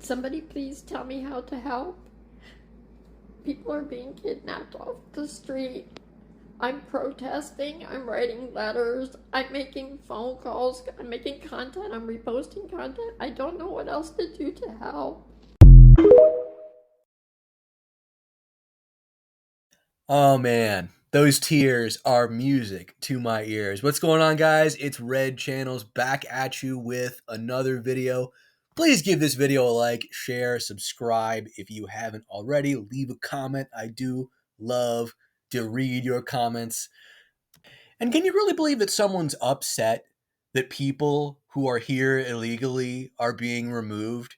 Somebody please tell me how to help. People are being kidnapped off the street. I'm protesting, I'm writing letters, I'm making phone calls, I'm making content, I'm reposting content. I don't know what else to do to help. Oh man, those tears are music to my ears. What's going on, guys? It's Red Channels back at you with another video. Please give this video a like, share, subscribe if you haven't already. Leave a comment. I do love to read your comments. And can you really believe that someone's upset that people who are here illegally are being removed?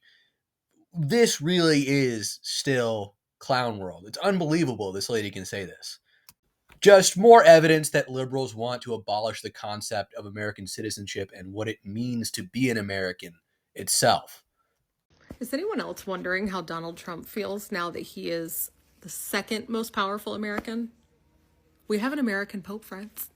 This really is still clown world. It's unbelievable this lady can say this. Just more evidence that liberals want to abolish the concept of American citizenship and what it means to be an American itself. Is anyone else wondering how Donald Trump feels now that he is the second most powerful American? We have an American Pope, friends.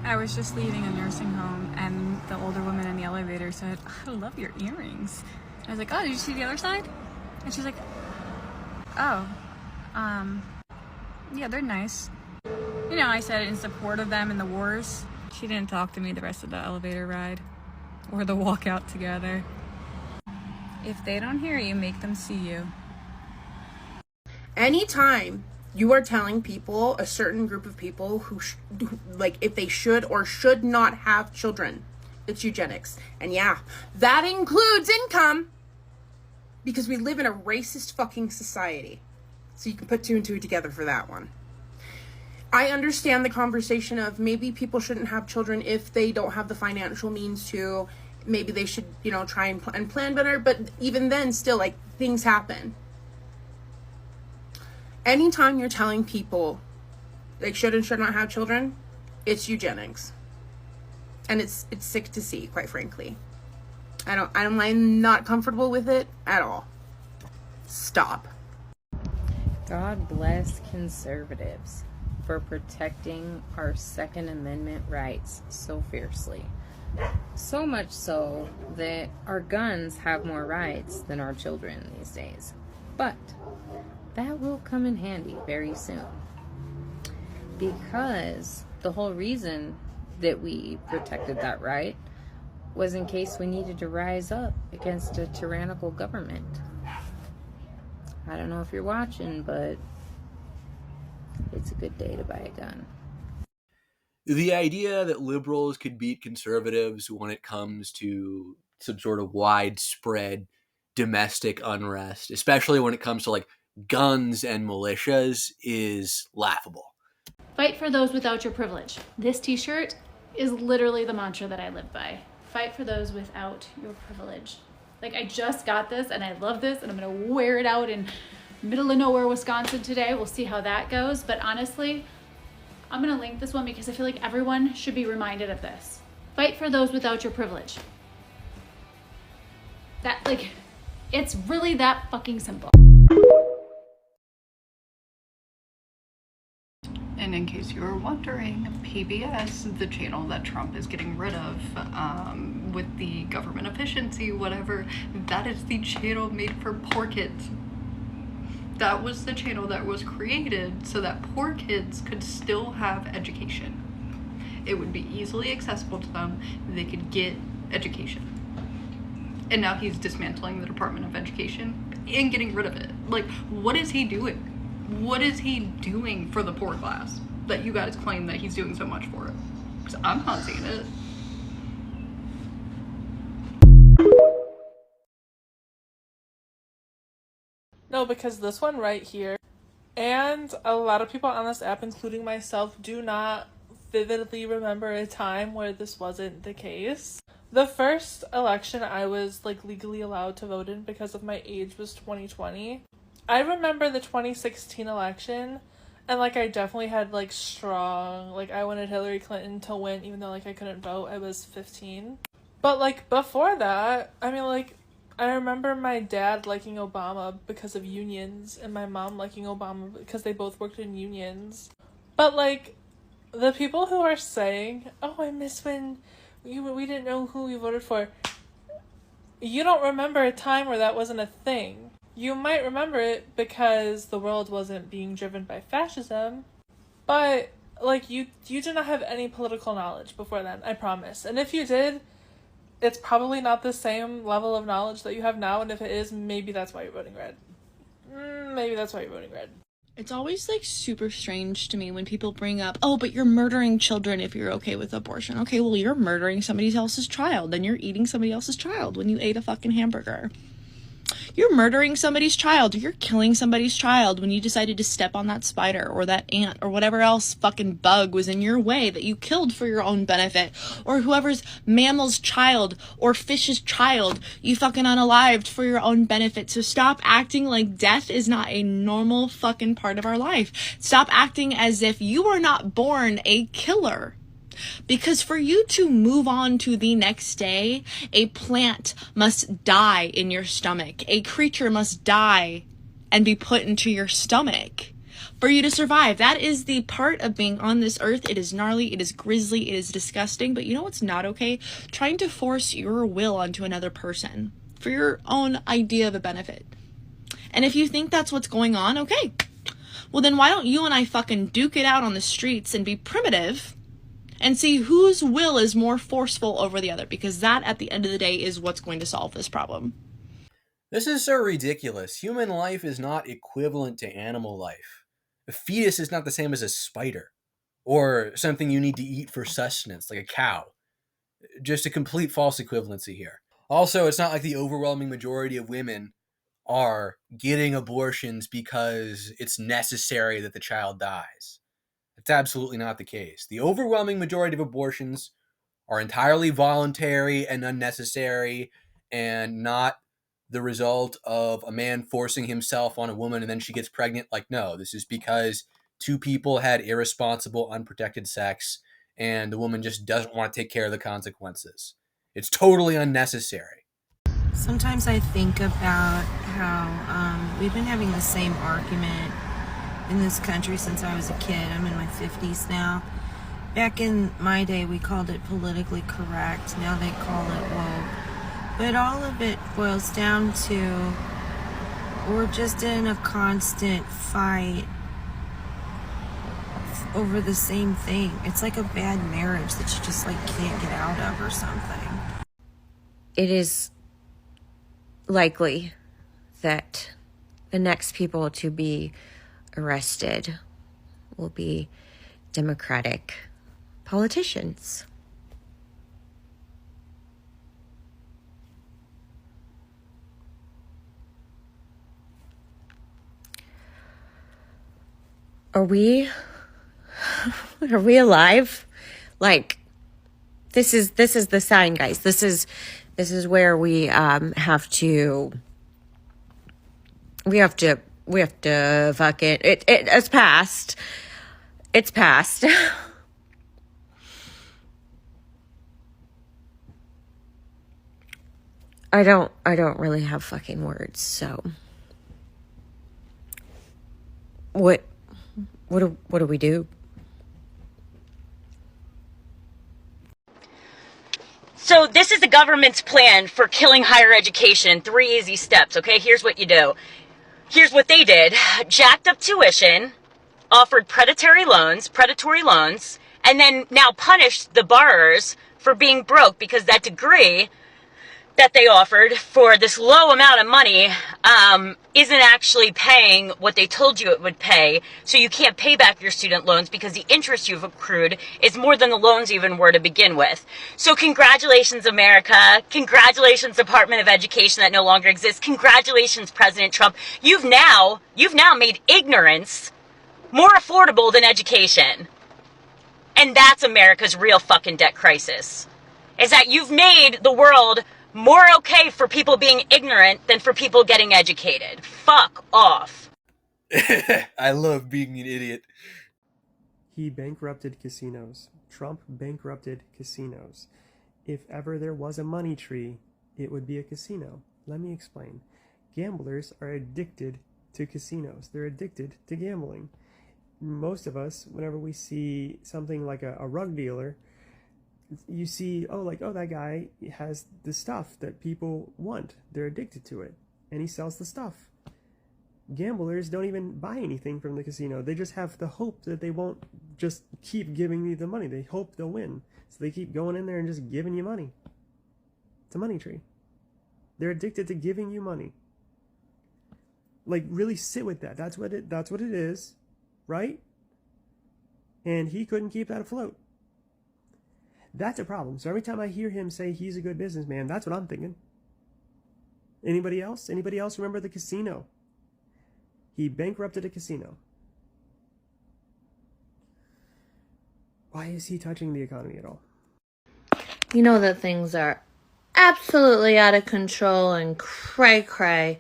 I was just leaving a nursing home and the older woman in the elevator said, "I love your earrings." I was like, "Oh, did you see the other side?" And she's like, "Oh, yeah, they're nice." You know, I said in support of them in the wars. She didn't talk to me the rest of the elevator ride or the walk out together. If they don't hear you, make them see you. Anytime you are telling people, a certain group of people who like if they should or should not have children, it's eugenics. And yeah, that includes income, because we live in a racist fucking society. So you can put two and two together for that one. I understand the conversation of maybe people shouldn't have children if they don't have the financial means to. Maybe they should, try and plan better. But even then, still, like, things happen. Anytime you're telling people they should and should not have children, it's eugenics. And it's sick to see, quite frankly. I'm not comfortable with it at all. Stop. God bless conservatives for protecting our Second Amendment rights so fiercely. So much so that our guns have more rights than our children these days. But that will come in handy very soon. Because the whole reason that we protected that right was in case we needed to rise up against a tyrannical government. I don't know if you're watching, but it's a good day to buy a gun. The idea that liberals could beat conservatives when it comes to some sort of widespread domestic unrest, especially when it comes to like guns and militias, is laughable. Fight for those without your privilege. This t-shirt is literally the mantra that I live by. Fight for those without your privilege. Like, I just got this and I love this and I'm gonna wear it out in middle of nowhere, Wisconsin today. We'll see how that goes. But honestly, I'm gonna link this one because I feel like everyone should be reminded of this. Fight for those without your privilege. It's really that fucking simple. And in case you were wondering, PBS, the channel that Trump is getting rid of with the government efficiency, whatever, that is the channel made for poor kids. That was the channel that was created so that poor kids could still have education. It would be easily accessible to them. They could get education. And now he's dismantling the Department of Education and getting rid of it. Like, what is he doing? What is he doing for the poor class that you guys claim that he's doing so much for it? Because I'm not seeing it. No, because this one right here, and a lot of people on this app, including myself, do not vividly remember a time where this wasn't the case. The first election I was legally allowed to vote in because of my age was 2020. I remember the 2016 election, and I definitely had strong, I wanted Hillary Clinton to win even though I couldn't vote. I was 15. But before that, I remember my dad liking Obama because of unions and my mom liking Obama because they both worked in unions. But the people who are saying, "Oh, I miss when we didn't know who we voted for," you don't remember a time where that wasn't a thing. You might remember it because the world wasn't being driven by fascism, but, like, you did not have any political knowledge before then, I promise. And if you did, it's probably not the same level of knowledge that you have now, and if it is, maybe that's why you're voting red. Maybe that's why you're voting red. It's always, like, super strange to me when people bring up, oh, but you're murdering children if you're okay with abortion. Okay, well, you're murdering somebody else's child, then you're eating somebody else's child when you ate a fucking hamburger. You're murdering somebody's child, or you're killing somebody's child when you decided to step on that spider or that ant or whatever else fucking bug was in your way that you killed for your own benefit, or whoever's mammal's child or fish's child you fucking unalived for your own benefit. So stop acting like death is not a normal fucking part of our life. Stop acting as if you were not born a killer. Because for you to move on to the next day, a plant must die in your stomach. A creature must die and be put into your stomach for you to survive. That is the part of being on this earth. It is gnarly, it is grisly, it is disgusting. But you know what's not okay? Trying to force your will onto another person for your own idea of a benefit. And if you think that's what's going on, okay. Well, then why don't you and I fucking duke it out on the streets and be primitive and see whose will is more forceful over the other, because that, at the end of the day, is what's going to solve this problem. This is so ridiculous. Human life is not equivalent to animal life. A fetus is not the same as a spider, or something you need to eat for sustenance, like a cow. Just a complete false equivalency here. Also, it's not like the overwhelming majority of women are getting abortions because it's necessary that the child dies. It's absolutely not the case. The overwhelming majority of abortions are entirely voluntary and unnecessary and not the result of a man forcing himself on a woman and then she gets pregnant. Like, no, this is because two people had irresponsible, unprotected sex and the woman just doesn't want to take care of the consequences. It's totally unnecessary. Sometimes I think about how we've been having the same argument in this country since I was a kid. I'm in my 50s now. Back in my day, we called it politically correct. Now they call it woke. But all of it boils down to we're just in a constant fight over the same thing. It's like a bad marriage that you just like can't get out of or something. It is likely that the next people to be arrested will be Democratic politicians. Are we alive? Like, this is the sign, guys. This is where we have to fuck it. It's past. It's past. I don't really have fucking words, so what do we do? So this is the government's plan for killing higher education in 3 easy steps, okay? Here's what you do. Here's what they did. Jacked up tuition, offered predatory loans, and then now punished the borrowers for being broke because that degree that they offered for this low amount of money isn't actually paying what they told you it would pay. So you can't pay back your student loans because the interest you've accrued is more than the loans even were to begin with. So congratulations, America. Congratulations, Department of Education that no longer exists. Congratulations, President Trump. You've now made ignorance more affordable than education. And that's America's real fucking debt crisis. Is that you've made the world more okay for people being ignorant than for people getting educated. Fuck off. I love being an idiot. He bankrupted casinos. Trump bankrupted casinos. If ever there was a money tree, it would be a casino. Let me explain. Gamblers are addicted to casinos. They're addicted to gambling. Most of us, whenever we see something like a rug dealer, you see, oh, like, oh, that guy has the stuff that people want. They're addicted to it. And he sells the stuff. Gamblers don't even buy anything from the casino. They just have the hope that they won't just keep giving you the money. They hope they'll win. So they keep going in there and just giving you money. It's a money tree. They're addicted to giving you money. Like, really sit with that. That's what it is, right? And he couldn't keep that afloat. That's a problem. So every time I hear him say he's a good businessman, that's what I'm thinking. Anybody else? Anybody else remember the casino? He bankrupted a casino. Why is he touching the economy at all? You know that things are absolutely out of control and cray-cray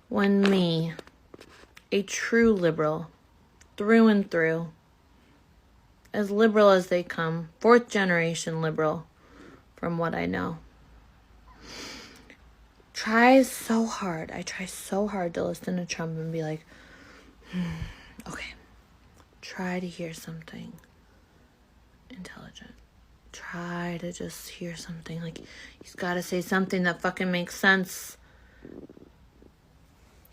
when me, a true liberal, through and through, as liberal as they come, 4th generation liberal, from what I know, I try so hard to listen to Trump and be like, okay, try to hear something intelligent. Try to just hear something. Like, he's got to say something that fucking makes sense.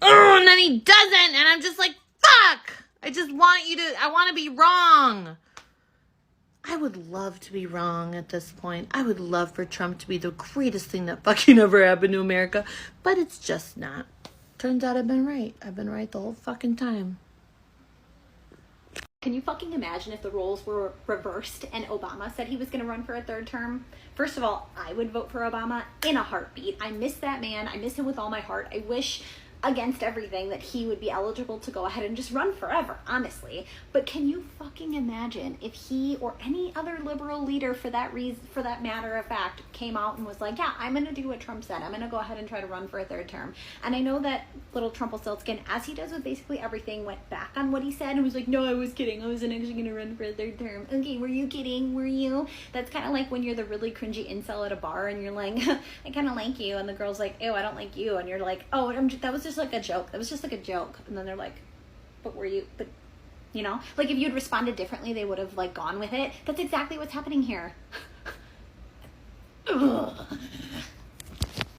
Oh, and then he doesn't, and I'm just like, fuck! I want to be wrong. I would love to be wrong at this point. I would love for Trump to be the greatest thing that fucking ever happened to America. But it's just not. Turns out I've been right. I've been right the whole fucking time. Can you fucking imagine if the roles were reversed and Obama said he was going to run for a 3rd term? First of all, I would vote for Obama in a heartbeat. I miss that man. I miss him with all my heart. I wish against everything that he would be eligible to go ahead and just run forever, honestly. But can you fucking imagine if he or any other liberal leader for that reason, for that matter of fact, came out and was like, yeah, I'm going to do what Trump said. I'm going to go ahead and try to run for a 3rd term. And I know that little Trumpelstiltskin, as he does with basically everything, went back on what he said and was like, no, I was kidding. I wasn't actually going to run for a 3rd term. Okay, were you kidding? Were you? That's kind of like when you're the really cringy incel at a bar and you're like, I kind of like you. And the girl's like, ew, I don't like you. And you're like, oh, that was just like a joke. That was just like a joke. And then they're like, but were you? But, you know, like if you'd responded differently, they would have like gone with it. That's exactly what's happening here.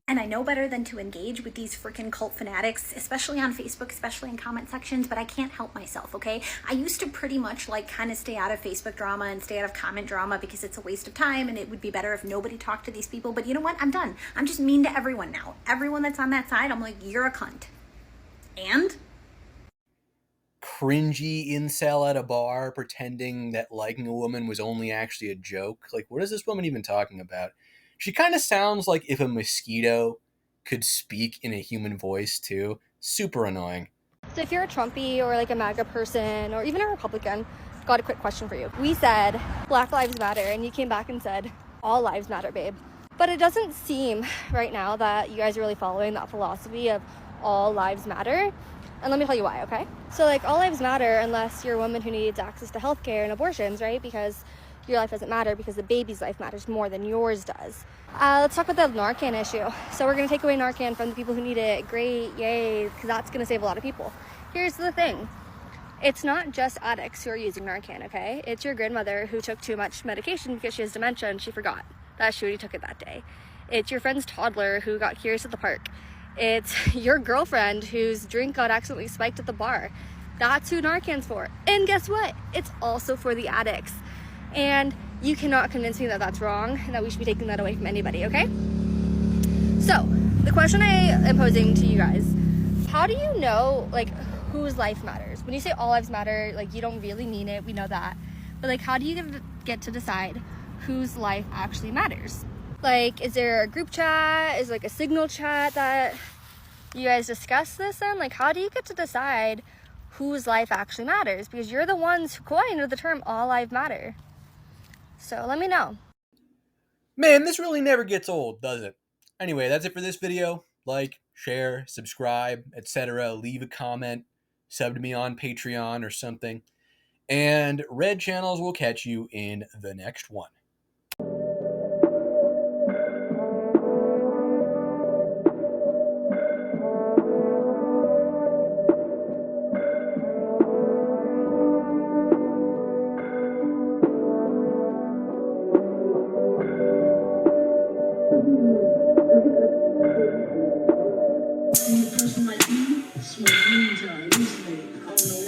And I know better than to engage with these freaking cult fanatics, especially on Facebook, especially in comment sections, but I can't help myself, okay? I used to pretty much like kind of stay out of Facebook drama and stay out of comment drama because it's a waste of time and it would be better if nobody talked to these people. But you know what? I'm done. I'm just mean to everyone now. Everyone that's on that side, I'm like, you're a cunt. And? Cringy incel at a bar pretending that liking a woman was only actually a joke. Like, what is this woman even talking about? She kind of sounds like if a mosquito could speak in a human voice, too. Super annoying. So if you're a Trumpy or like a MAGA person or even a Republican, I've got a quick question for you. We said Black Lives Matter and you came back and said all lives matter, babe. But it doesn't seem right now that you guys are really following that philosophy of all lives matter. And let me tell you why, okay? So like all lives matter unless you're a woman who needs access to healthcare and abortions, right? Because your life doesn't matter because the baby's life matters more than yours does. Let's talk about the Narcan issue. So we're going to take away Narcan from the people who need it. Great, yay, because that's going to save a lot of people. Here's the thing. It's not just addicts who are using Narcan, okay? It's your grandmother who took too much medication because she has dementia and she forgot that she already took it that day. It's your friend's toddler who got curious at the park. It's your girlfriend whose drink got accidentally spiked at the bar. That's who Narcan's for. And guess what? It's also for the addicts. And you cannot convince me that that's wrong and that we should be taking that away from anybody, okay? So, the question I am posing to you guys, how do you know, like, whose life matters? When you say all lives matter, like, you don't really mean it, we know that. But, like, how do you get to decide whose life actually matters? Like, is there a group chat? Is like a Signal chat that you guys discuss this in? Like, how do you get to decide whose life actually matters? Because you're the ones who coined the term all lives matter. So let me know. Man, this really never gets old, does it? Anyway, that's it for this video. Like, share, subscribe, etc. Leave a comment, sub to me on Patreon or something. And Red Channels will catch you in the next one. person might be, smoke ninja, elucidate. I don't know